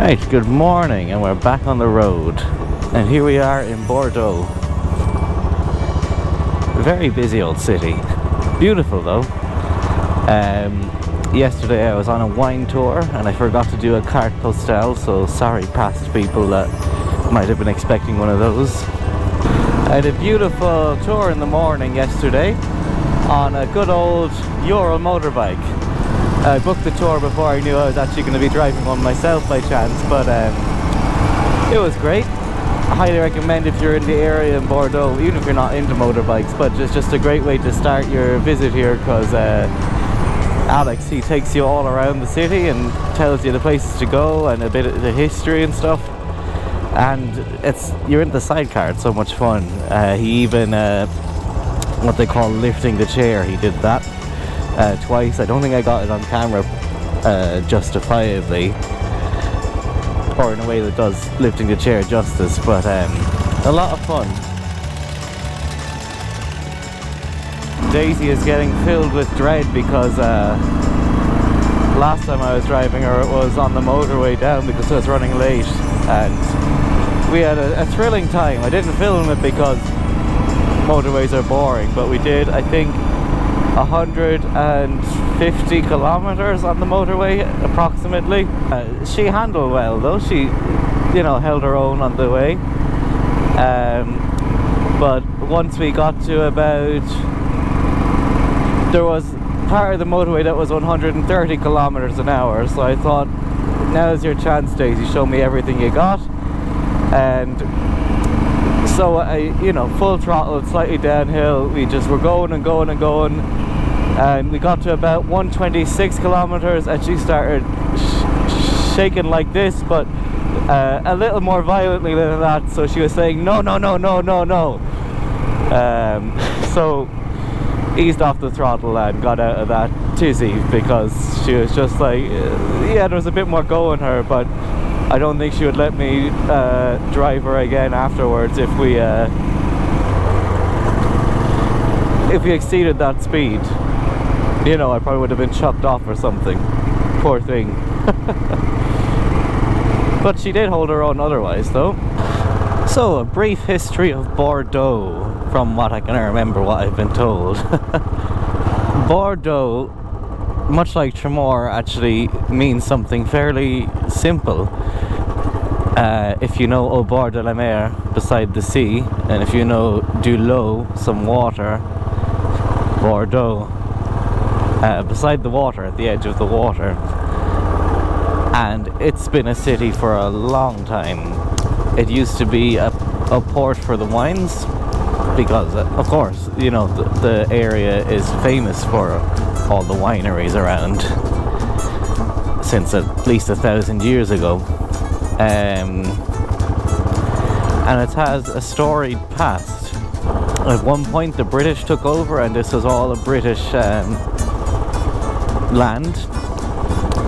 Right, good morning, and we're back on the road. And here we are in Bordeaux. Very busy old city. Beautiful though. Yesterday I was on a wine tour and I forgot to do a carte postale, so sorry past people that might have been expecting one of those. I had a beautiful tour in the morning yesterday on a good old Ural motorbike. I booked the tour before I knew I was actually going to be driving one myself by chance, but it was great. I highly recommend if you're in the area in Bordeaux, even if you're not into motorbikes, but it's just a great way to start your visit here, because Alex, he takes you all around the city and tells you the places to go and a bit of the history and stuff. And you're in the sidecar, it's so much fun. He even, what they call lifting the chair, he did that twice. I don't think I got it on camera justifiably, or in a way that does lifting the chair justice, but a lot of fun. Daisy is getting filled with dread because last time I was driving her it was on the motorway down because I was running late, and we had a thrilling time. I didn't film it because motorways are boring, but we did, I think, 150 kilometers on the motorway approximately. She handled well though. She, you know, held her own on the way. But once we got to about, there was part of the motorway that was 130 kilometers an hour, so I thought, now's your chance, Daisy, show me everything you got. And so I, you know, full throttle, slightly downhill, we just were going and going and going, and we got to about 126 kilometers and she started shaking like this, but a little more violently than that, so she was saying no no no no no no. So eased off the throttle and got out of that tizzy, because she was just like, yeah, there was a bit more go in her, but I don't think she would let me drive her again afterwards if we exceeded that speed. You know, I probably would have been chucked off or something. Poor thing. But she did hold her own otherwise though. So, a brief history of Bordeaux, from what I can remember, what I've been told. Bordeaux, much like Tremor, actually means something fairly simple. If you know Au bord de la mer, beside the sea, and if you know du l'eau, some water, Bordeaux, beside the water, at the edge of the water. And it's been a city for a long time. It used to be a port for the wines, because of course, you know, the area is famous for all the wineries around since at least 1,000 years ago. And it has a storied past. At one point the British took over and this was all a British land.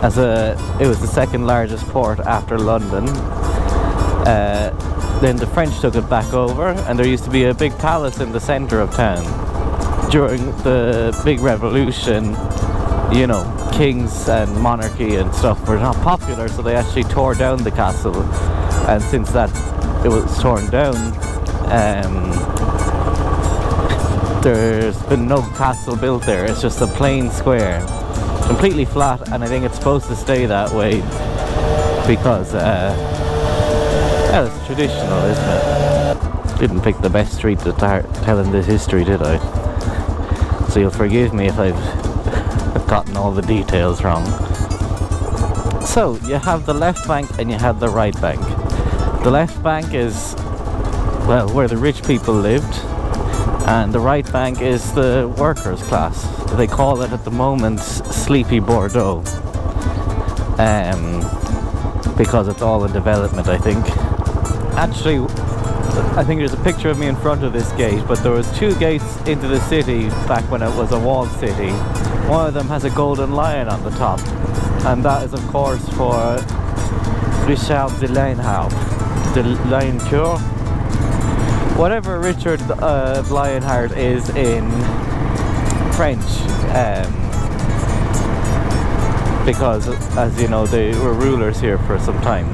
It was the second largest port after London. Then the French took it back over, and there used to be a big palace in the centre of town. During the big revolution, you know, kings and monarchy and stuff were not popular, so they actually tore down the castle. And since that it was torn down, there's been no castle built there. It's just a plain square, completely flat, and I think it's supposed to stay that way because well, it's traditional, isn't it? Didn't pick the best street to start telling this history, did I? So you'll forgive me if I've gotten all the details wrong. So you have the left bank and you have the right bank. The left bank is, well, where the rich people lived, and the right bank is the workers' class. They call it at the moment Sleepy Bordeaux, because it's all in development, I think. Actually, I think there's a picture of me in front of this gate, but there was two gates into the city back when it was a walled city. One of them has a golden lion on the top, and that is of course for Richard de Lionheart, de Lioncourt, whatever Richard Lionheart is in French, because as you know they were rulers here for some time.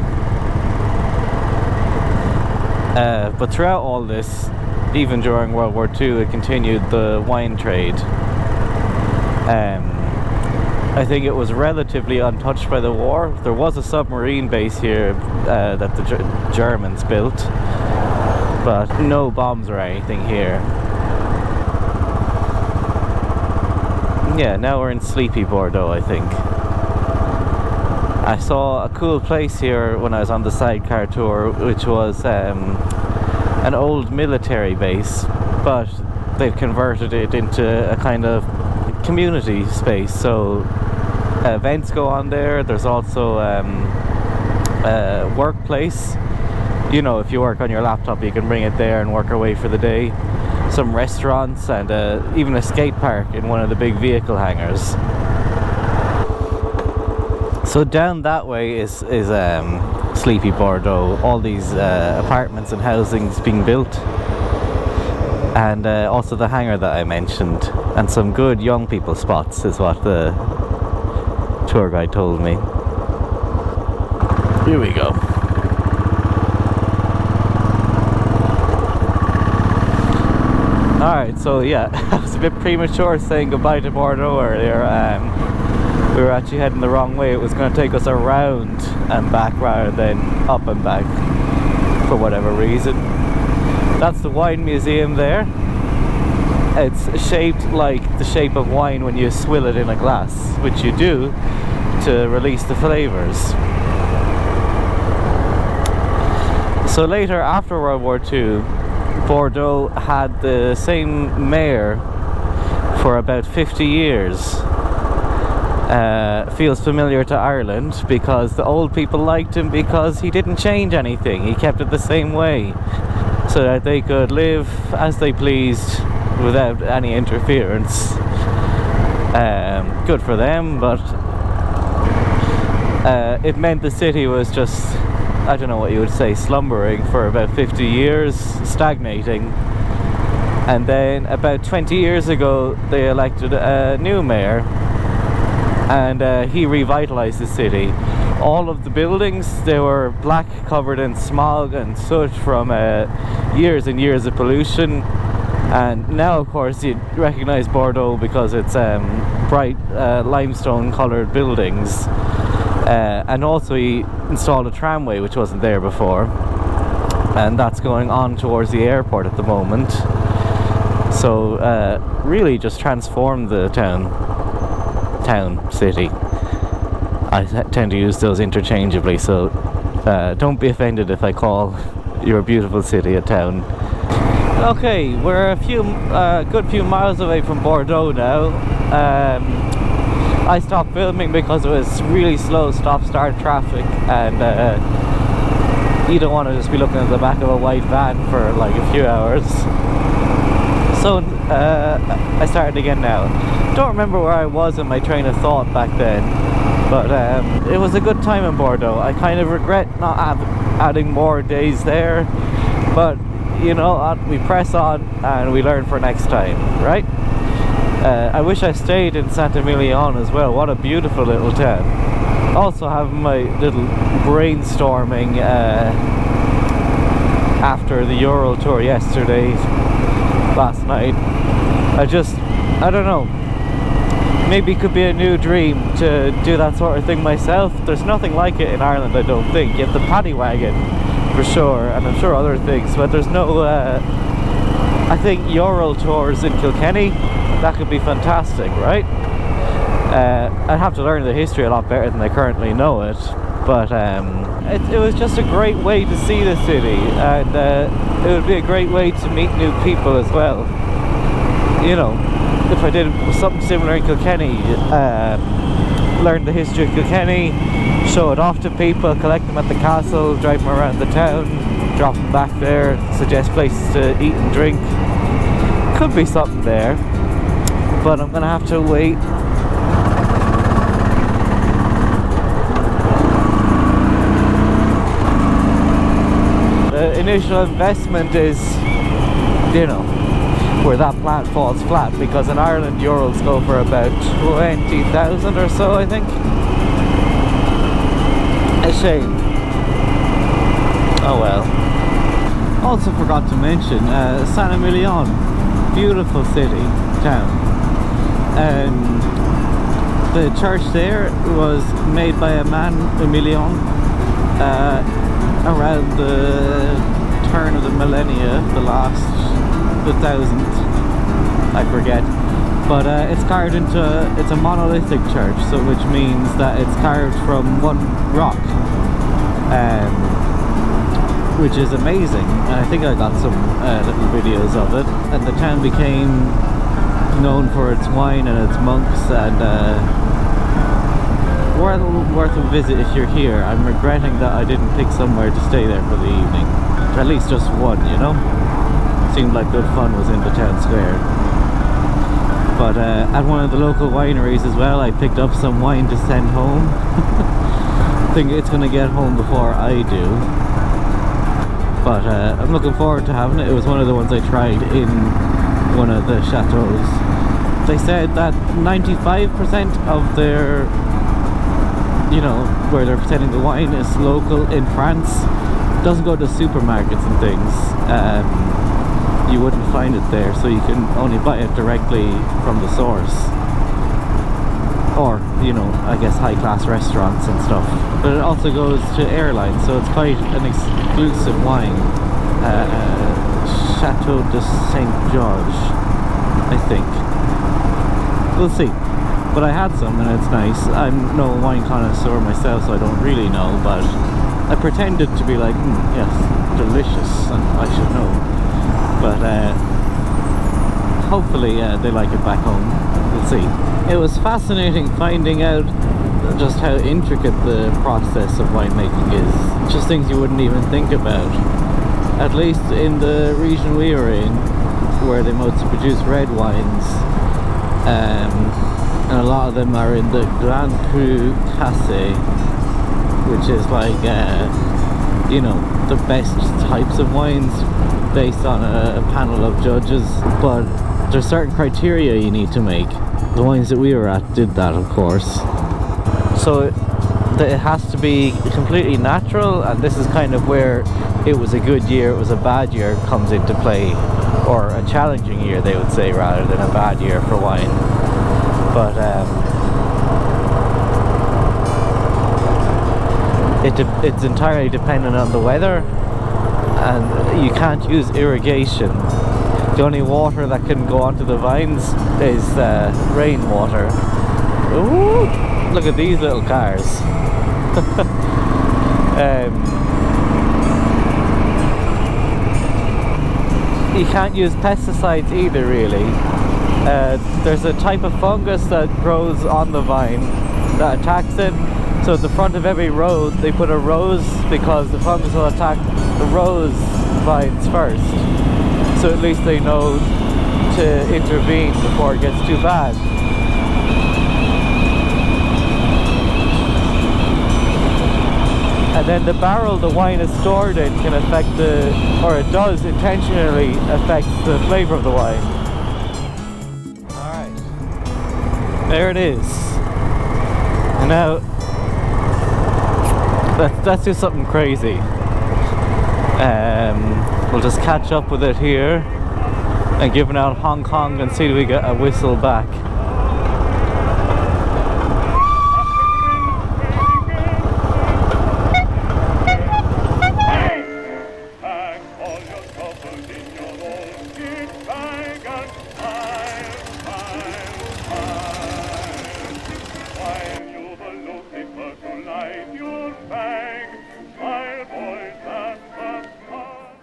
But throughout all this, even during World War II, it continued the wine trade. I think it was relatively untouched by the war. There was a submarine base here that the Germans built, but no bombs or anything here. Yeah, now we're in sleepy Bordeaux, I think. I saw a cool place here when I was on the sidecar tour, which was an old military base, but they've converted it into a kind of community space. So events go on there. There's also a workplace. You know, if you work on your laptop, you can bring it there and work away for the day. Some restaurants and even a skate park in one of the big vehicle hangars. So down that way is sleepy Bordeaux. All these apartments and housings being built, and also the hangar that I mentioned, and some good young people spots is what the tour guide told me. Here we go. Alright, so yeah, I was a bit premature saying goodbye to Bordeaux earlier. We were actually heading the wrong way. It was going to take us around and back rather than up and back for whatever reason. That's the wine museum there. It's shaped like the shape of wine when you swill it in a glass, which you do to release the flavours. So later, after World War II, Bordeaux had the same mayor for about 50 years. Feels familiar to Ireland because the old people liked him because he didn't change anything. He kept it the same way so that they could live as they pleased without any interference. Good for them, but it meant the city was just, I don't know what you would say, slumbering for about 50 years, stagnating. And then about 20 years ago they elected a new mayor, and he revitalized the city. All of the buildings, they were black, covered in smog and soot from years and years of pollution. And now, of course, you recognize Bordeaux because it's bright limestone colored buildings. And also he installed a tramway which wasn't there before, and that's going on towards the airport at the moment. So really just transformed the city. I tend to use those interchangeably, so don't be offended if I call your beautiful city a town. Okay, we're a good few miles away from Bordeaux now. I stopped filming because it was really slow stop-start traffic, and you don't want to just be looking at the back of a white van for like a few hours. So I started again now. Don't remember where I was in my train of thought back then, but it was a good time in Bordeaux. I kind of regret not adding more days there, but you know, we press on and we learn for next time, right? I wish I stayed in St Emillion as well. What a beautiful little town. Also having my little brainstorming after the Ural tour yesterday, last night. I don't know, maybe it could be a new dream to do that sort of thing myself. There's nothing like it in Ireland, I don't think. You have the paddy wagon for sure, and I'm sure other things, but there's no I think Ural tours in Kilkenny, that could be fantastic, right? I'd have to learn the history a lot better than I currently know it, but it was just a great way to see the city, and it would be a great way to meet new people as well. You know, if I did something similar in Kilkenny, learn the history of Kilkenny, show it off to people, collect them at the castle, drive them around the town, drop them back there, suggest places to eat and drink. Could be something there, but I'm gonna have to wait. The initial investment is, you know, where that plant falls flat, because in Ireland Urals go for about 20,000 or so, I think. A shame. Oh well. Also forgot to mention St Emillion, beautiful city, town. The church there was made by a man, Emillion, around the turn of the millennia, the 1000th, I forget. But it's carved into, it's a monolithic church, so which means that it's carved from one rock, which is amazing. And I think I got some little videos of it. And the town became known for its wine and its monks, and worth a visit if you're here. I'm regretting that I didn't pick somewhere to stay there for the evening. At least just one, you know? Seemed like good fun was in the town square. But at one of the local wineries as well, I picked up some wine to send home. I think it's going to get home before I do. But I'm looking forward to having it. It was one of the ones I tried in one of the chateaus. They said that 95% of their, you know, where they're selling the wine is local in France. It doesn't go to supermarkets and things. You wouldn't find it there, so you can only buy it directly from the source, or, you know, I guess high-class restaurants and stuff. But it also goes to airlines, so it's quite an exclusive wine. Chateau de St George, I think. We'll see. But I had some and it's nice. I'm no wine connoisseur myself, so I don't really know, but I pretended to be like, yes, delicious, and I should know. But hopefully they like it back home. We'll see. It was fascinating finding out just how intricate the process of winemaking is. Just things you wouldn't even think about. At least in the region we were in, where they mostly produce red wines, and a lot of them are in the Grand Cru Cassé, which is like, you know, the best types of wines based on a panel of judges. But there's certain criteria you need to make. The wines that we were at did that, of course. So it has to be completely natural, and this is kind of where it was a good year, it was a bad year comes into play, or a challenging year they would say, rather than a bad year for wine. But it's entirely dependent on the weather, and you can't use irrigation. The only water that can go onto the vines is rainwater. Ooh, look at these little cars. You can't use pesticides either, really. There's a type of fungus that grows on the vine that attacks it. So at the front of every road they put a rose, because the fungus will attack the rose vines first. So at least they know to intervene before it gets too bad. And then the barrel the wine is stored in can affect or it does intentionally affect the flavour of the wine. Alright, there it is. And now let's do something crazy. We'll just catch up with it here and give it out Hong Kong and see if we get a whistle back.